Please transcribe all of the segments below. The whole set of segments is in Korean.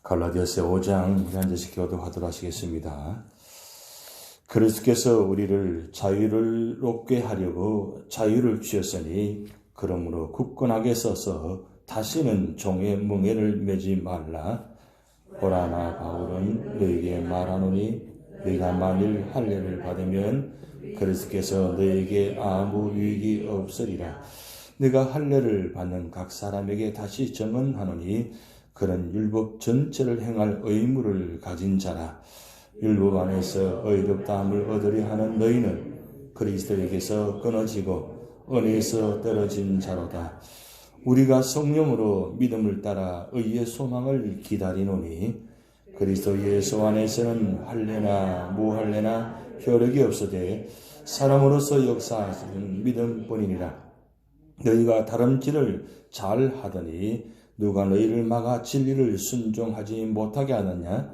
갈라디아서 5장 우리 앉아서 교도하도록 하시겠습니다. 그리스도께서 우리를 자유롭게 하려고 자유를 주셨으니 그러므로 굳건하게 서서 다시는 종의 멍에를 매지 말라. 보라 나 바울은 너에게 말하노니 네가 만일 할례를 받으면 그리스도께서 너에게 아무 유익이 없으리라. 네가 할례를 받는 각 사람에게 다시 정언하노니 그는 율법 전체를 행할 의무를 가진 자라. 율법 안에서 의롭다함을 얻으려 하는 너희는 그리스도에게서 끊어지고 은혜에서 떨어진 자로다. 우리가 성령으로 믿음을 따라 의의 소망을 기다리노니 그리스도 예수 안에서는 할례나 무할례나 효력이 없으되 사람으로서 역사하시는 믿음뿐이니라. 너희가 다름질을 잘 하더니 누가 너희를 막아 진리를 순종하지 못하게 하느냐?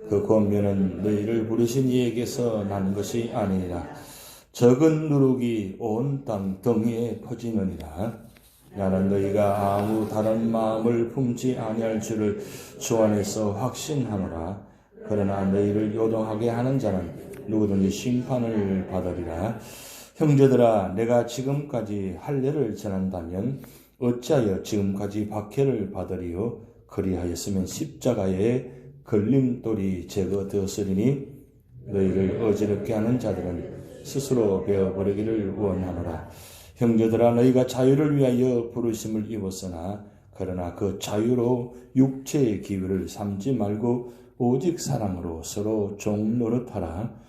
그 권면은 너희를 부르신 이에게서 난 것이 아니니라. 적은 누룩이 온 땅 덩이에 퍼지느니라. 나는 너희가 아무 다른 마음을 품지 아니할 줄을 주 안에서 확신하노라. 그러나 너희를 요동하게 하는 자는 누구든지 심판을 받으리라. 형제들아, 내가 지금까지 할례를 전한다면 어찌하여 지금까지 박해를 받으리요? 그리하였으면 십자가에 걸림돌이 제거되었으리니 너희를 어지럽게 하는 자들은 스스로 베어버리기를 원하노라. 형제들아, 너희가 자유를 위하여 부르심을 입었으나 그러나 그 자유로 육체의 기회를 삼지 말고 오직 사랑으로 서로 종 노릇하라.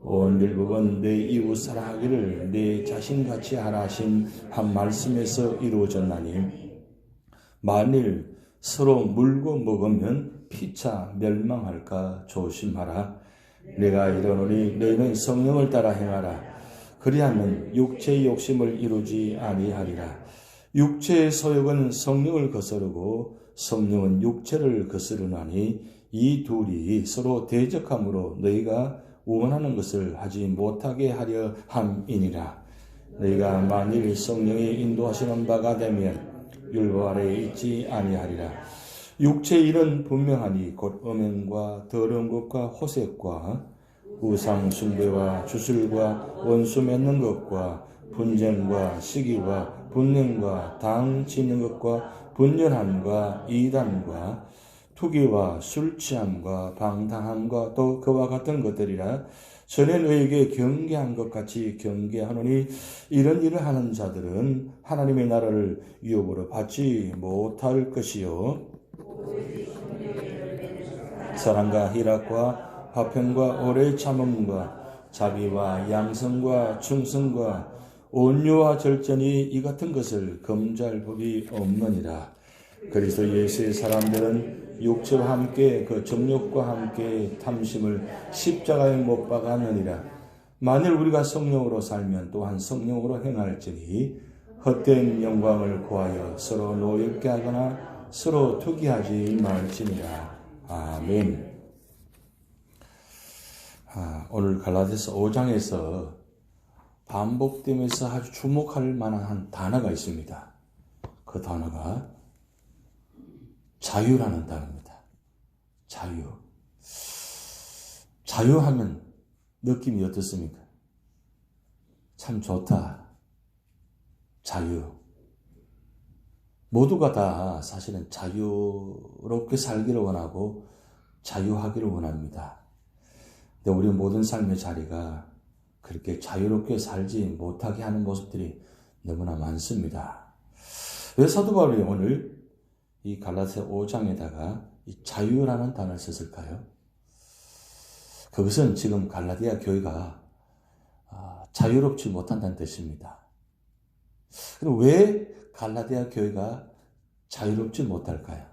온 율법은 내 이웃 사랑하기를 내 자신같이 하라 하신 한 말씀에서 이루어졌나니 만일 서로 물고 먹으면 피차 멸망할까 조심하라. 내가 이르노니 너희는 성령을 따라 행하라. 그리하면 육체의 욕심을 이루지 아니하리라. 육체의 소욕은 성령을 거스르고 성령은 육체를 거스르나니 이 둘이 서로 대적함으로 너희가 원하는 것을 하지 못하게 하려 함이니라. 너희가 만일 성령이 인도하시는 바가 되면 율법 아래에 있지 아니하리라. 육체의 일은 분명하니 곧 음행과 더러운 것과 호색과 우상 숭배와 주술과 원수 맺는 것과 분쟁과 시기와 분냉과 당 치는 것과 분열함과 이단과 투기와 술 취함과 방탕함과 또 그와 같은 것들이라. 전에 너에게 경계한 것 같이 경계하노니 이런 일을 하는 자들은 하나님의 나라를 유업으로 받지 못할 것이요 사랑과 희락과 화평과 오래 참음과 자비와 양성과 충성과 온유와 절전이 이 같은 것을 금지할 법이 없느니라. 그리스도 예수의 사람들은 육체와 함께 그 정욕과 함께 탐심을 십자가에 못 박았느니라. 만일 우리가 성령으로 살면 또한 성령으로 행할지니 헛된 영광을 구하여 서로 노엽게 하거나 서로 투기하지 말지니라. 아멘. 오늘 갈라디아서 5장에서 반복되면서 아주 주목할 만한 한 단어가 있습니다. 그 단어가 자유라는 단어입니다. 자유. 자유하면 느낌이 어떻습니까? 참 좋다. 자유. 모두가 다 사실은 자유롭게 살기를 원하고 자유하기를 원합니다. 근데 우리 모든 삶의 자리가 그렇게 자유롭게 살지 못하게 하는 모습들이 너무나 많습니다. 왜 사도 바울이 오늘 이 갈라디아 5장에다가 이 자유라는 단어를 썼을까요? 그것은 지금 갈라디아 교회가 자유롭지 못한다는 뜻입니다. 그럼 왜 갈라디아 교회가 자유롭지 못할까요?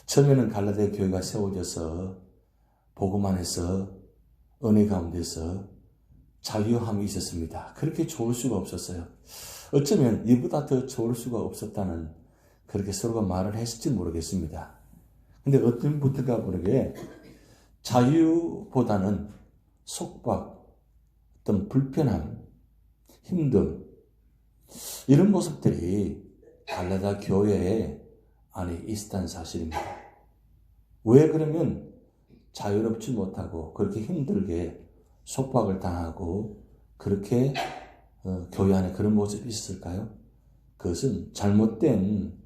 처음에는 갈라디아 교회가 세워져서 복음 안에서 은혜 가운데서 자유함이 있었습니다. 그렇게 좋을 수가 없었어요. 어쩌면 이보다 더 좋을 수가 없었다는 그렇게 서로가 말을 했을지 모르겠습니다. 근데 어떤 분들과 모르게 자유보다는 속박, 어떤 불편함, 힘듦 이런 모습들이 갈라디아 교회 안에 있었다는 사실입니다. 왜 그러면 자유롭지 못하고 그렇게 힘들게 속박을 당하고 그렇게 교회 안에 그런 모습이 있을까요? 그것은 잘못된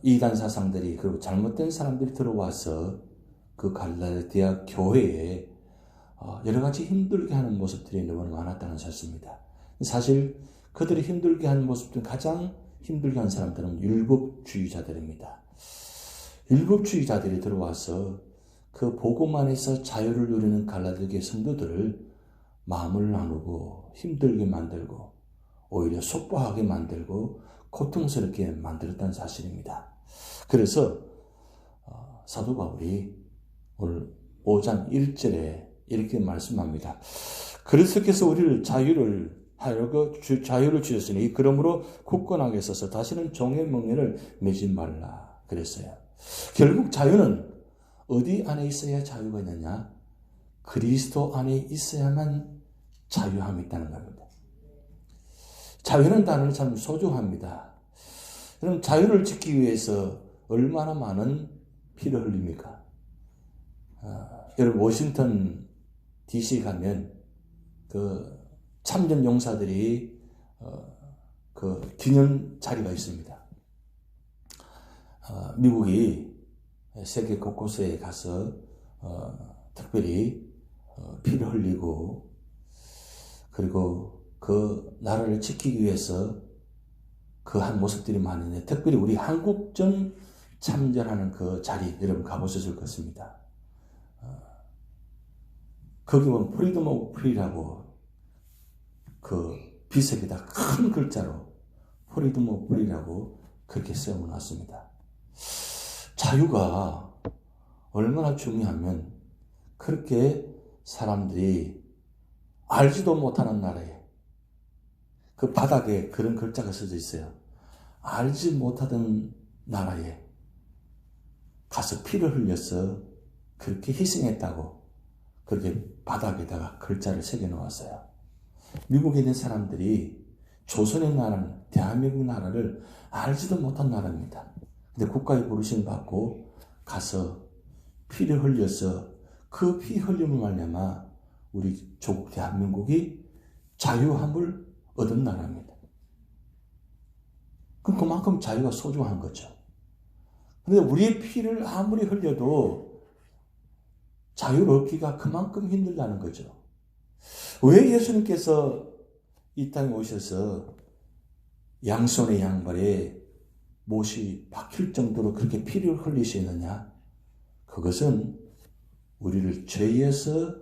이단 사상들이 그리고 잘못된 사람들이 들어와서 그 갈라디아 교회에 여러 가지 힘들게 하는 모습들이 너무 많았다는 사실입니다. 사실 그들이 힘들게 하는 모습들 가장 힘들게 하는 사람들은 율법주의자들입니다. 율법주의자들이 들어와서 그 복음 안에서 자유를 누리는 갈라디아 성도들을 마음을 나누고 힘들게 만들고 오히려 속보하게 만들고 고통스럽게 만들었다는 사실입니다. 그래서 사도 바울이 오늘 5장 1절에 이렇게 말씀합니다. 그리스도께서 우리를 자유를 주셨으니 그러므로 굳건하게 서서 다시는 종의 멍에를 매지 말라 그랬어요. 결국 자유는 어디 안에 있어야 자유가 있느냐? 그리스도 안에 있어야만 자유함이 있다는 겁니다. 자유는 단어는 참 소중합니다. 그럼 자유를 지키기 위해서 얼마나 많은 피를 흘립니까? 여러분 워싱턴 DC 가면 그 참전 용사들이 그 기념 자리가 있습니다. 미국이 세계 곳곳에 가서 특별히 피를 흘리고 그리고 그 나라를 지키기 위해서 그 한 모습들이 많은데 특별히 우리 한국전 참전하는 그 자리 여러분 가보셨을 것입니다. 거기 보면 프리덤 오브 프리라고 그 비석에다 큰 글자로 프리덤 오브 프리라고 그렇게 써놓았습니다. 자유가 얼마나 중요하면 그렇게 사람들이 알지도 못하는 나라에 그 바닥에 그런 글자가 써져 있어요. 알지 못하던 나라에 가서 피를 흘려서 그렇게 희생했다고 그렇게 바닥에다가 글자를 새겨 놓았어요. 미국에 있는 사람들이 조선의 나라는 대한민국 나라를 알지도 못한 나라입니다. 근데 국가의 부르심을 받고 가서 피를 흘려서 그 피 흘림을 말미암아 우리 조국 대한민국이 자유함을 얻은 나라입니다. 그럼 그만큼 자유가 소중한 거죠. 그런데 우리의 피를 아무리 흘려도 자유를 얻기가 그만큼 힘들다는 거죠. 왜 예수님께서 이 땅에 오셔서 양손의 양발에 못이 박힐 정도로 그렇게 피를 흘리시느냐? 그것은 우리를 죄에서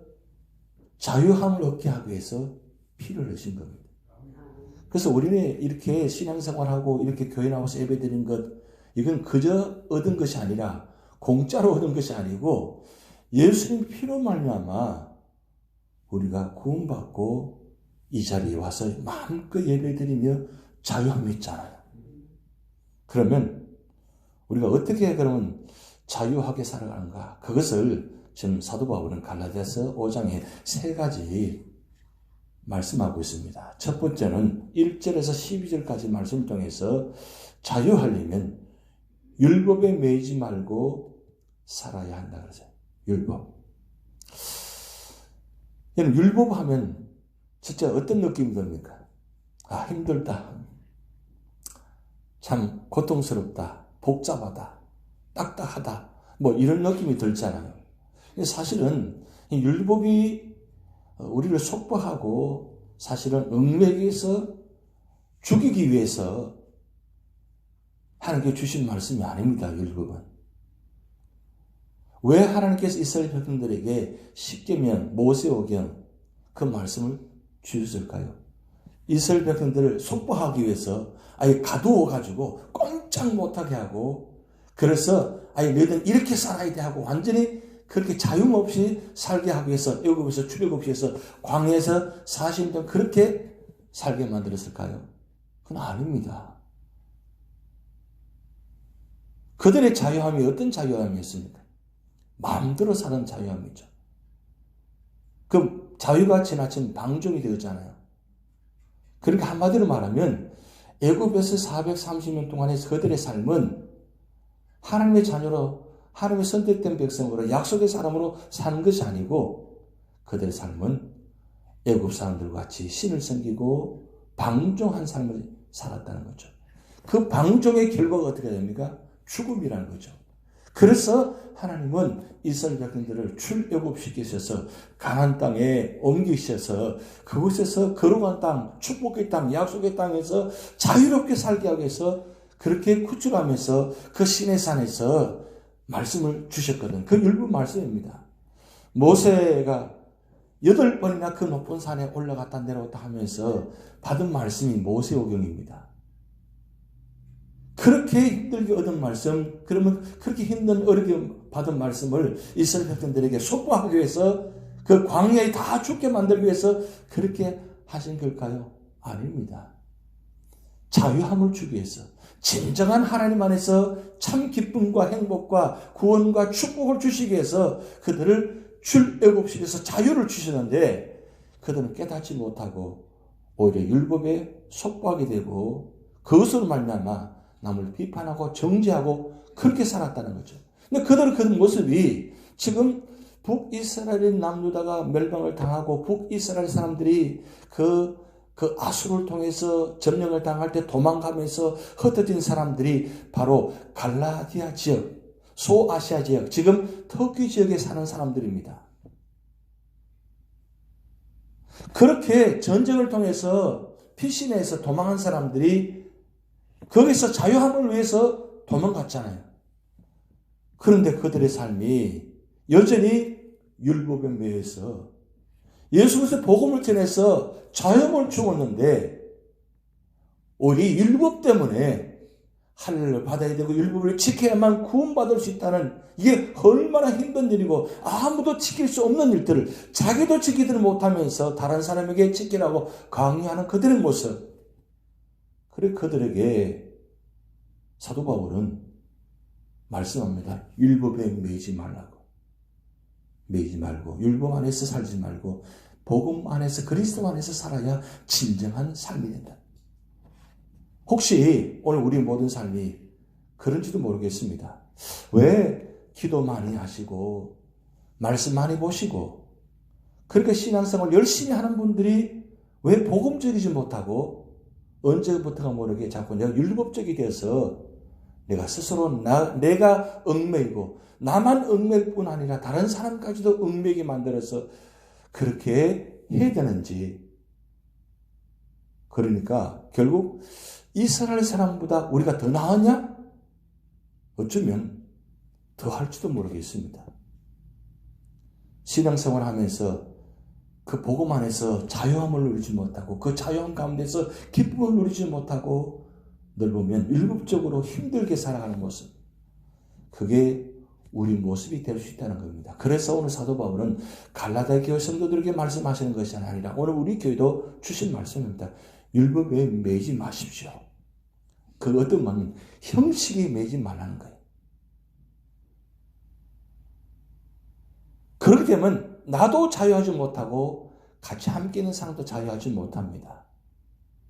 자유함을 얻게 하기 위해서 피를 흘리신 겁니다. 그래서 우리는 이렇게 신앙생활하고 이렇게 교회 나와서 예배드리는 것, 이건 그저 얻은 것이 아니라 공짜로 얻은 것이 아니고 예수님 피로 말미암아 우리가 구원받고 이 자리에 와서 마음껏 예배드리며 자유함이 있잖아요. 그러면 우리가 어떻게 그러면 자유하게 살아가는가? 그것을 지금 사도 바울은 갈라디아서 5장에 3가지 말씀하고 있습니다. 첫 번째는 1절에서 12절까지 말씀을 통해서 자유하려면 율법에 매이지 말고 살아야 한다 그러죠. 율법. 율법하면 진짜 어떤 느낌이 듭니까? 아, 힘들다. 참 고통스럽다. 복잡하다. 딱딱하다. 뭐 이런 느낌이 들잖아요. 사실은 율법이 우리를 속박하고 사실은 응매에서 죽이기 위해서 하나님께 주신 말씀이 아닙니다. 율법은. 왜 하나님께서 이스라엘 백성들에게 십계명, 모세오경 그 말씀을 주셨을까요? 이스라엘 백성들을 속박하기 위해서 아예 가두어가지고 꼼짝 못하게 하고 그래서 아예 너희들은 이렇게 살아야 돼 하고 완전히 그렇게 자유 없이 살게 하기 위해서 애굽에서 출애굽시켜서 광야에서 40년 동안 그렇게 살게 만들었을까요? 그건 아닙니다. 그들의 자유함이 어떤 자유함이었습니까? 마음대로 사는 자유함이죠. 그 자유가 지나친 방종이 되었잖아요. 그러니까 한마디로 말하면 애굽에서 430년 동안의 그들의 삶은 하나님의 자녀로 하나님의 선택된 백성으로 약속의 사람으로 사는 것이 아니고 그들의 삶은 애굽 사람들과 같이 신을 섬기고 방종한 삶을 살았다는 거죠. 그 방종의 결과가 어떻게 됩니까? 죽음이라는 거죠. 그래서 하나님은 이스라엘 백성들을 출애굽시키셔서 가나안 땅에 옮기셔서 그곳에서 거룩한 땅, 축복의 땅, 약속의 땅에서 자유롭게 살게 하기 위해서 그렇게 구출하면서 그 시내산에서 말씀을 주셨거든. 그 율법 말씀입니다. 모세가 8번이나 그 높은 산에 올라갔다 내려왔다 하면서 받은 말씀이 모세오경입니다. 그렇게 힘들게 얻은 말씀, 그러면 그렇게 힘든 어렵게 받은 말씀을 이스라엘 백성들에게 속보하기 위해서 그 광야에 다 죽게 만들기 위해서 그렇게 하신 걸까요? 아닙니다. 자유함을 주기 위해서, 진정한 하나님 안에서 참 기쁨과 행복과 구원과 축복을 주시기 위해서 그들을 출애굽시켜서 자유를 주시는데 그들은 깨닫지 못하고 오히려 율법에 속박하게 되고 그것으로 말미암아 남을 비판하고 정죄하고 그렇게 살았다는 거죠. 근데 그들의 그 모습이 지금 북이스라엘 남유다가 멸망을 당하고 북이스라엘 사람들이 그 아수를 통해서 점령을 당할 때 도망가면서 흩어진 사람들이 바로 갈라디아 지역, 소아시아 지역, 지금 터키 지역에 사는 사람들입니다. 그렇게 전쟁을 통해서 피신해서 도망한 사람들이 거기서 자유함을 위해서 도망갔잖아요. 그런데 그들의 삶이 여전히 율법에 매여서 예수께서 복음을 전해서 자유함을 주었는데 우리 율법 때문에 할례를 받아야 되고 율법을 지켜야만 구원받을 수 있다는 이게 얼마나 힘든 일이고 아무도 지킬 수 없는 일들을 자기도 지키지를 못하면서 다른 사람에게 지키라고 강요하는 그들의 모습. 그래 그들에게 사도 바울은 말씀합니다. 율법에 매이지 말라고. 매이지 말고 율법 안에서 살지 말고 복음 안에서 그리스도 안에서 살아야 진정한 삶이 된다. 혹시 오늘 우리 모든 삶이 그런지도 모르겠습니다. 왜 기도 많이 하시고 말씀 많이 보시고 그렇게 신앙생활 열심히 하는 분들이 왜 복음적이지 못하고 언제부터가 모르게 자꾸 내가 율법적이 되어서 내가 스스로 내가 얽매이고 나만 얽매일 뿐 아니라 다른 사람까지도 얽매이게 만들어서 그렇게 해야 되는지. 그러니까 결국 이스라엘 사람보다 우리가 더 나았냐? 어쩌면 더 할지도 모르겠습니다. 신앙생활 하면서 그 복음 안에서 자유함을 누리지 못하고 그 자유함 가운데서 기쁨을 누리지 못하고 늘 보면 율법적으로 힘들게 살아가는 모습, 그게 우리 모습이 될 수 있다는 겁니다. 그래서 오늘 사도 바울은 갈라디아 교회 성도들에게 말씀하시는 것이 아니라 오늘 우리 교회도 주신 말씀입니다. 율법에 매이지 마십시오. 그 어떤 말은 형식에 매이지 말라는 거예요. 그렇게 되면 나도 자유하지 못하고 같이 함께 있는 사람도 자유하지 못합니다.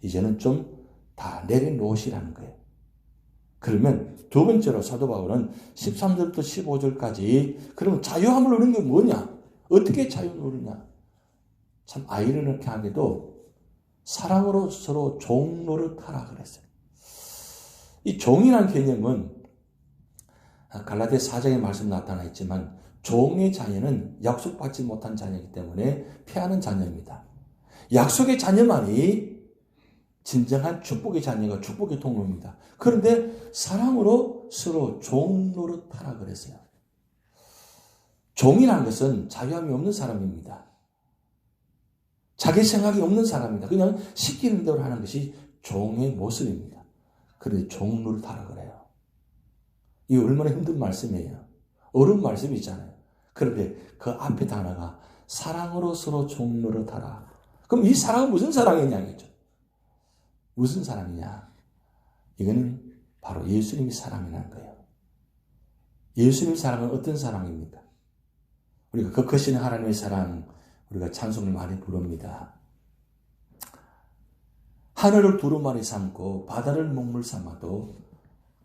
이제는 좀 다 내려놓으시라는 거예요. 그러면 두 번째로 사도 바울은 13절부터 15절까지 그러면 자유함을 누리는 게 뭐냐? 어떻게 자유를 누리냐? 참 아이러니하게도 사랑으로 서로 종 노릇하라 그랬어요. 이 종이라는 개념은 갈라디아 4장에 말씀 나타나 있지만 종의 자녀는 약속받지 못한 자녀이기 때문에 피하는 자녀입니다. 약속의 자녀만이 진정한 축복의 자녀가 축복의 통로입니다. 그런데 사랑으로 서로 종 노릇하라 그랬어요. 종이라는 것은 자유함이 없는 사람입니다. 자기 생각이 없는 사람입니다. 그냥 시키는 대로 하는 것이 종의 모습입니다. 그런데 종 노릇하라 그래요. 이게 얼마나 힘든 말씀이에요. 어려운 말씀이잖아요. 그런데 그 앞에 단어가 사랑으로 서로 종 노릇하라. 그럼 이 사랑은 무슨 사랑이냐겠죠. 무슨 사랑이냐? 이거는 바로 예수님의 사랑이라는 거예요. 예수님의 사랑은 어떤 사랑입니까? 우리가 그 크신 하나님의 사랑, 우리가 찬송을 많이 부릅니다. 하늘을 두루마리 삼고 바다를 먹물 삼아도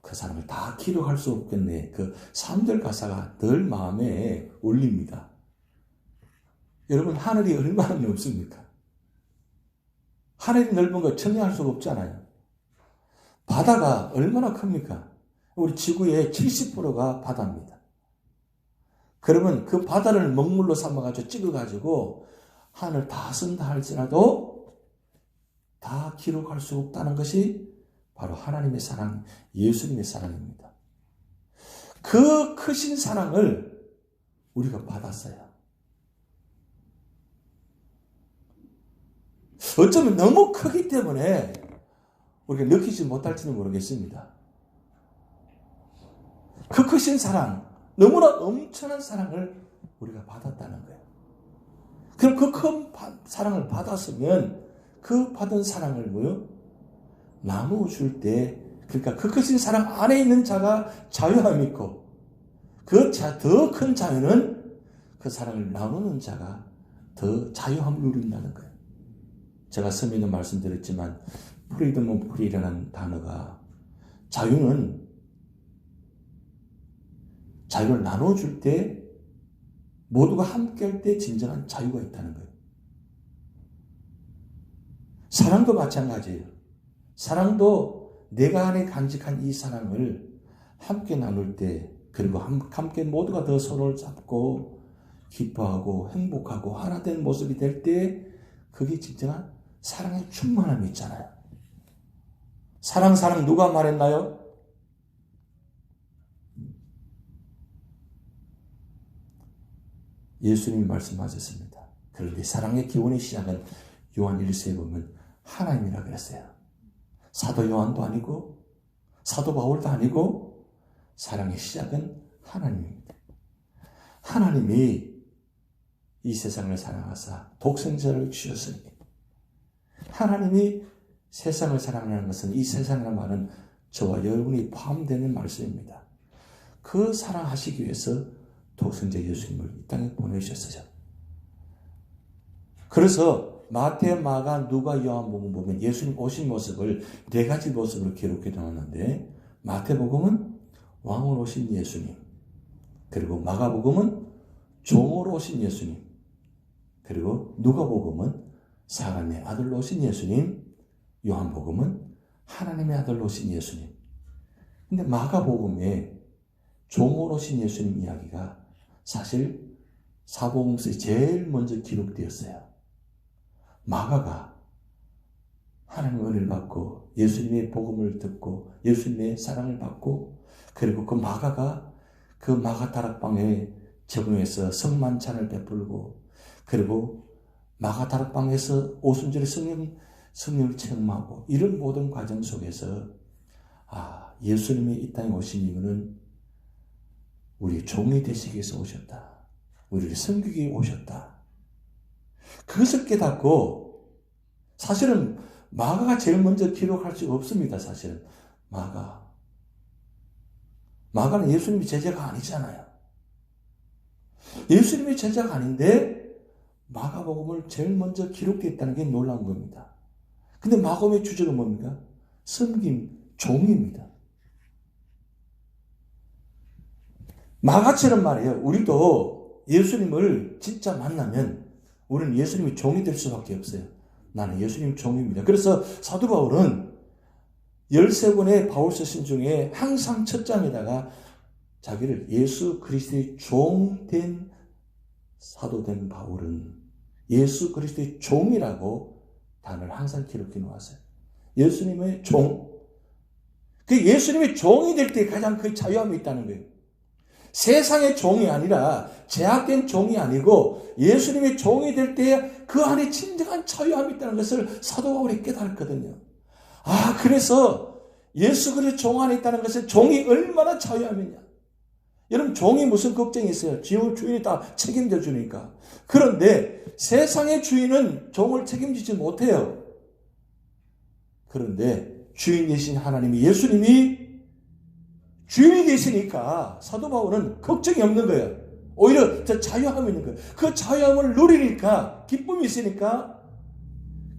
그 그 사람을 다 기록할 수 없겠네. 그 3절 가사가 늘 마음에 울립니다. 여러분, 하늘이 얼마나 넓습니까? 하늘이 넓은 거 청량할 수가 없잖아요. 바다가 얼마나 큽니까? 우리 지구의 70%가 바다입니다. 그러면 그 바다를 먹물로 삼아가지고 찍어가지고 하늘 다 쓴다 할지라도 다 기록할 수 없다는 것이 바로 하나님의 사랑, 예수님의 사랑입니다. 그 크신 사랑을 우리가 받았어요. 어쩌면 너무 크기 때문에 우리가 느끼지 못할지는 모르겠습니다. 그 크신 사랑, 너무나 엄청난 사랑을 우리가 받았다는 거예요. 그럼 그 큰 사랑을 받았으면 그 받은 사랑을 뭐요? 나누어 줄 때, 그러니까 그 크신 사랑 안에 있는 자가 자유함이 있고, 그 더 큰 자유는 그 사랑을 나누는 자가 더 자유함을 누린다는 거예요. 제가 처음에도 말씀드렸지만 프리덤 오브 프리라는 단어가 자유는 자유를 나눠줄 때 모두가 함께 할 때 진정한 자유가 있다는 거예요. 사랑도 마찬가지예요. 사랑도 내가 안에 간직한 이 사랑을 함께 나눌 때, 그리고 함께 모두가 더 손을 잡고 기뻐하고 행복하고 하나 된 모습이 될 때 그게 진정한 사랑의 충만함이 있잖아요. 사랑 누가 말했나요? 예수님이 말씀하셨습니다. 그런데 사랑의 기원의 시작은 요한 1서에 보면 하나님이라 그랬어요. 사도 요한도 아니고 사도 바울도 아니고 사랑의 시작은 하나님입니다. 하나님이 이 세상을 사랑하사 독생자를 주셨으니, 하나님이 세상을 사랑하는 것은 이 세상이라는 말은 저와 여러분이 포함되는 말씀입니다. 그 사랑하시기 위해서 독생자 예수님을 이 땅에 보내주셨어요. 그래서 마태, 마가, 누가, 요한복음 보면 예수님 오신 모습을 네 가지 모습으로 기록해 놓았는데, 마태복음은 왕으로 오신 예수님, 그리고 마가복음은 종으로 오신 예수님, 그리고 누가복음은 사람의 아들로 오신 예수님, 요한복음은 하나님의 아들로 오신 예수님. 근데 마가복음에 종으로 오신 예수님 이야기가 사실 사복음서에 제일 먼저 기록되었어요. 마가가 하나님의 은혜를 받고 예수님의 복음을 듣고 예수님의 사랑을 받고, 그리고 그 마가가 그 마가 다락방에 적응해서 성만찬을 베풀고, 그리고 마가 다락방에서 오순절에 성령을 체험하고, 이런 모든 과정 속에서 예수님이 이 땅에 오신 이유는 우리 종이 되시기 위해서 오셨다. 우리를 섬기기 위해 오셨다. 그것을 깨닫고, 사실은 마가가 제일 먼저 기록할 수가 없습니다. 사실은 마가는 예수님의 제자가 아니잖아요. 예수님의 제자가 아닌데 마가복음을 제일 먼저 기록되었다는 게 놀라운 겁니다. 근데 마가복음의 주제가 뭡니까? 섬김, 종입니다. 마가처럼 말이에요. 우리도 예수님을 진짜 만나면 우리는 예수님의 종이 될 수밖에 없어요. 나는 예수님 종입니다. 그래서 사도 바울은 13권의 바울서신 중에 항상 첫 장에다가 자기를 예수 그리스도의 종된 사도된 바울은 예수 그리스도의 종이라고 단어를 항상 기록해 놓았어요. 예수님의 종. 그 예수님의 종이 될 때 가장 그 자유함이 있다는 거예요. 세상의 종이 아니라 제약된 종이 아니고 예수님의 종이 될 때 그 안에 진정한 자유함이 있다는 것을 사도 바울이 깨달았거든요. 그래서 예수 그리스도의 종 안에 있다는 것은 종이 얼마나 자유함이냐. 여러분, 종이 무슨 걱정이 있어요? 주인이 다 책임져 주니까. 그런데 세상의 주인은 종을 책임지지 못해요. 그런데 주인 되신 하나님이, 예수님이 주인이 되시니까 사도 바울은 걱정이 없는 거예요. 오히려 더 자유함이 있는 거예요. 그 자유함을 누리니까, 기쁨이 있으니까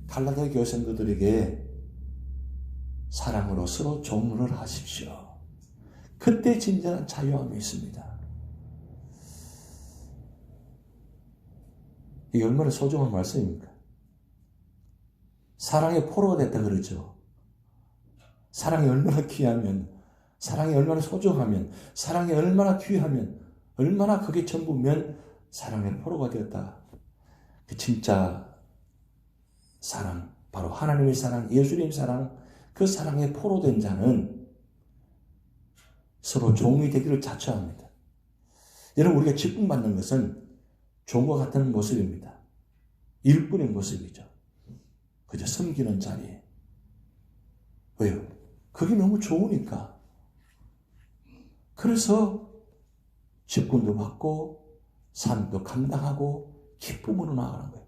갈라디아 교회 성도들에게 사랑으로 서로 종로를 하십시오. 그때 진정한 자유함이 있습니다. 이게 얼마나 소중한 말씀입니까? 사랑의 포로가 됐다 그러죠. 사랑이 얼마나 귀하면, 사랑이 얼마나 소중하면, 사랑이 얼마나 귀하면, 얼마나 그게 전부면 사랑의 포로가 되었다. 그 진짜 사랑, 바로 하나님의 사랑, 예수님의 사랑, 그 사랑의 포로된 자는 서로 종이 되기를 자처합니다. 여러분, 우리가 직분받는 것은 종과 같은 모습입니다. 일꾼의 모습이죠. 그저 섬기는 자리에. 왜요? 그게 너무 좋으니까. 그래서 직분도 받고 삶도 감당하고 기쁨으로 나아가는 거예요.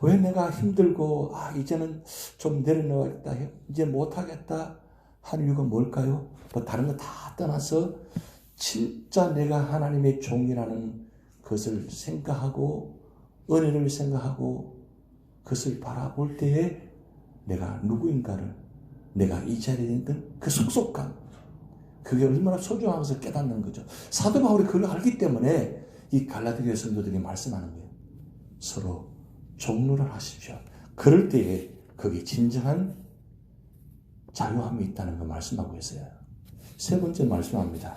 왜 내가 힘들고 이제는 좀 내려놓아야겠다, 이제 못하겠다 하는 이유가 뭘까요? 뭐 다른 거 다 떠나서 진짜 내가 하나님의 종이라는 것을 생각하고 은혜를 생각하고 그것을 바라볼 때에 내가 누구인가를, 내가 이 자리에 있는 그 속속감, 그게 얼마나 소중한 것을 깨닫는 거죠. 사도 바울이 그걸 알기 때문에 이 갈라디아 성도들이 말씀하는 거예요. 서로 종로를 하십시오. 그럴 때에 그게 진정한 자유함이 있다는 걸 말씀하고 있어요. 세 번째 말씀합니다.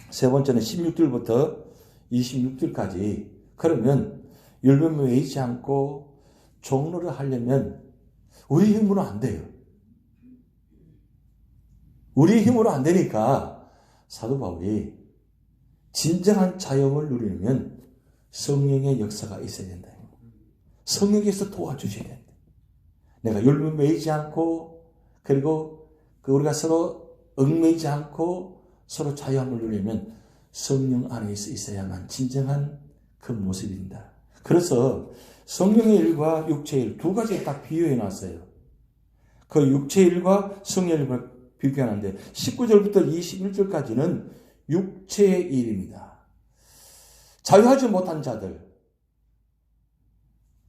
세 번째는 16절부터 26절까지. 그러면 율법에 매이지 않고 종로를 하려면 우리 힘으로 안 돼요. 우리 힘으로 안 되니까 사도 바울이 진정한 자유함을 누리려면 성령의 역사가 있어야 된다. 성령께서 도와주셔야 된다. 내가 율법에 매이지 않고, 그리고 우리가 서로 얽매이지 않고 서로 자유함을 누리려면 성령 안에 있어야만 진정한 그 모습입니다. 그래서 성령의 일과 육체의 일 두 가지 딱 비교해 놨어요. 그 육체의 일과 성령의 일을 비교하는데 19절부터 21절까지는 육체의 일입니다. 자유하지 못한 자들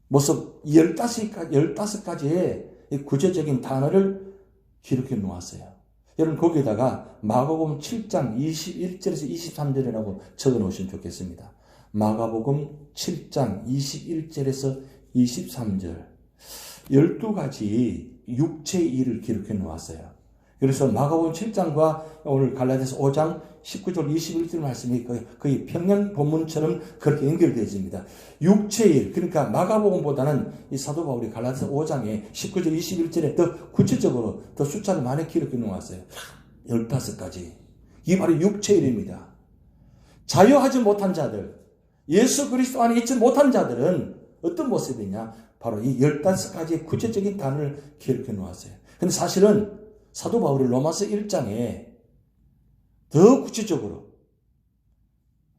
모습 15가지의 구체적인 단어를 기록해 놓았어요. 여러분 거기에다가 마가복음 7장 21절에서 23절이라고 적어 놓으시면 좋겠습니다. 마가복음 7장 21절에서 23절 12가지 육체의 일을 기록해 놓았어요. 그래서 마가복음 7장과 오늘 갈라디아서 5장 19절 21절 말씀이 거의 평행 본문처럼 그렇게 연결되어 있습니다. 육체의 일, 그러니까 마가복음보다는 이 사도 바울이 갈라디아서 5장에 19절 21절에 더 구체적으로 더 숫자를 많이 기록해 놓았어요. 15가지. 이게 바로 육체의 일입니다. 자유하지 못한 자들, 예수 그리스도 안에 있지 못한 자들은 어떤 모습이냐? 바로 이 15가지의 구체적인 단어를 기록해 놓았어요. 근데 사실은 사도 바울이 로마서 1장에 더 구체적으로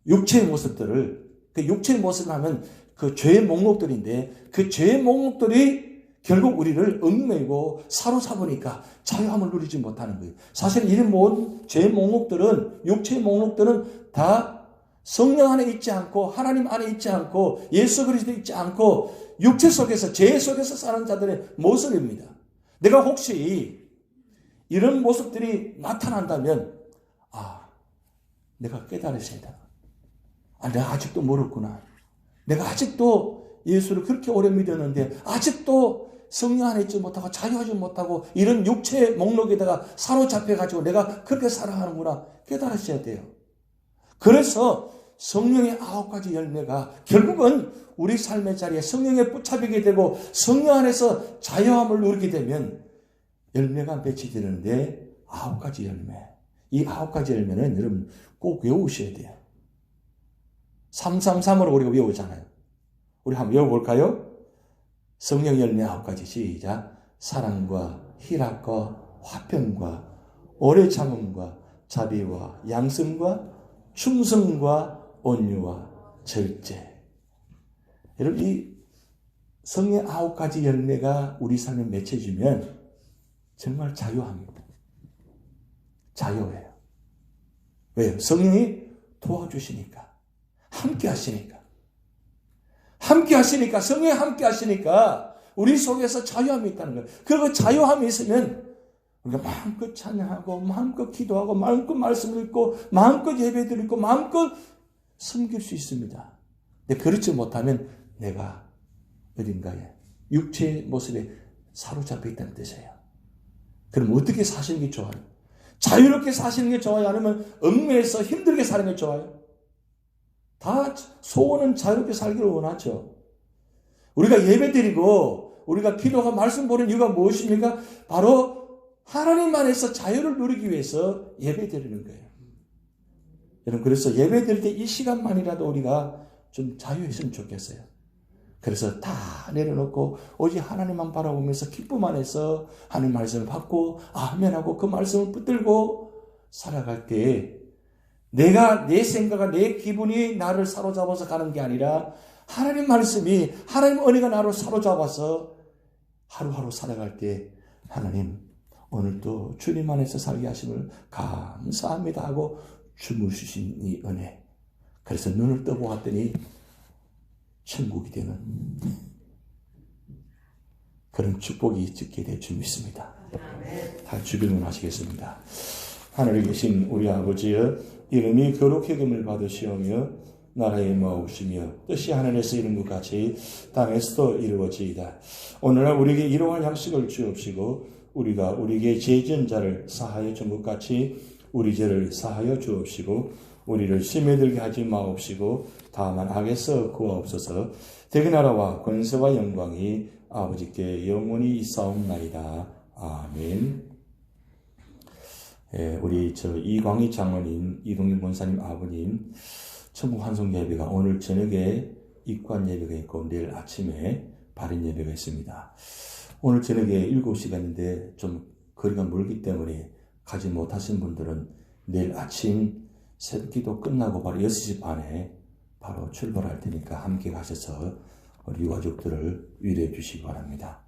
육체의 모습들을, 그 육체의 모습을 하면 그 죄의 목록들인데 그 죄의 목록들이 결국 우리를 얽매이고 사로잡으니까 자유함을 누리지 못하는 거예요. 사실 이 모든 죄의 목록들은, 육체의 목록들은 다 성령 안에 있지 않고 하나님 안에 있지 않고 예수 그리스도에 있지 않고 육체 속에서, 죄 속에서 사는 자들의 모습입니다. 내가 혹시 이런 모습들이 나타난다면 내가 깨달으셔야 돼. 내가 아직도 멀었구나. 내가 아직도 예수를 그렇게 오래 믿었는데 아직도 성령 안에 있지 못하고 자유하지 못하고 이런 육체의 목록에다가 사로잡혀가지고 내가 그렇게 살아가는구나 깨달으셔야 돼요. 그래서 성령의 9가지 열매가 결국은 우리 삶의 자리에 성령에 붙잡히게 되고 성령 안에서 자유함을 누리게 되면 열매가 맺이 되는데 9가지 열매. 이 9가지 열매는 여러분 꼭 외우셔야 돼요. 333으로 우리가 외우잖아요. 우리 한번 외워볼까요? 성령 열매 9가지 시작. 사랑과 희락과 화평과 오래 참음과 자비와 양성과 충성과 온유와 절제. 여러분 이 성령의 9가지 열매가 우리 삶에 맺혀지면 정말 자유합니다. 자유해요. 왜요? 성령이 도와주시니까. 함께 하시니까. 함께 하시니까, 성령이 함께 하시니까 우리 속에서 자유함이 있다는 거예요. 그리고 자유함이 있으면 우리가 마음껏 찬양하고 마음껏 기도하고 마음껏 말씀을 읽고 마음껏 예배드리고 마음껏 섬길 수 있습니다. 근데 그렇지 못하면 내가 어딘가에 육체의 모습에 사로잡혀 있다는 뜻이에요. 그럼 어떻게 사시는 게 좋아요? 자유롭게 사시는 게 좋아요? 아니면 얽매여서 힘들게 사는 게 좋아요? 다 소원은 자유롭게 살기를 원하죠. 우리가 예배드리고 우리가 기도가 말씀 보는 이유가 무엇입니까? 바로 하나님 안에서 자유를 누리기 위해서 예배드리는 거예요. 여러분, 그래서 예배드릴 때 이 시간만이라도 우리가 좀 자유했으면 좋겠어요. 그래서 다 내려놓고 오직 하나님만 바라보면서 기쁨 안에서 하나님 말씀을 받고 아멘하고 그 말씀을 붙들고 살아갈 때 내가 내 생각과 내 기분이 나를 사로잡아서 가는 게 아니라 하나님 말씀이 하나님 은혜가 나를 사로잡아서 하루하루 살아갈 때 하나님 오늘도 주님 안에서 살게 하심을 감사합니다 하고 주무시신 이 은혜. 그래서 눈을 떠보았더니 천국이 되는 그런 축복이 있게 될 줄 믿습니다. 다 주기를 하시겠습니다. 하늘에 계신 우리 아버지여, 이름이 거룩히 여김을 받으시오며 나라의 마옵시며 뜻이 하늘에서 이룬 것 같이 땅에서도 이루어지이다. 오늘날 우리에게 일용할 양식을 주옵시고 우리가 우리에게 죄 지은 자를 사하여 준 것 같이 우리 죄를 사하여 주옵시고 우리를 시험에 들게 하지 마옵시고 다만 악에서 구하옵소서. 대개 나라와 권세와 영광이 아버지께 영원히 있사옵나이다. 아멘. 우리 이광희 장로님, 이동희 본사님 아버님 천국 환송 예배가 오늘 저녁에 입관 예배가 있고 내일 아침에 발인 예배가 있습니다. 오늘 저녁에 7시간인데 좀 거리가 멀기 때문에 가지 못하신 분들은 내일 아침 새벽기도 끝나고 바로 6시 반에 바로 출발할 테니까 함께 가셔서 우리 유가족들을 위로해 주시기 바랍니다.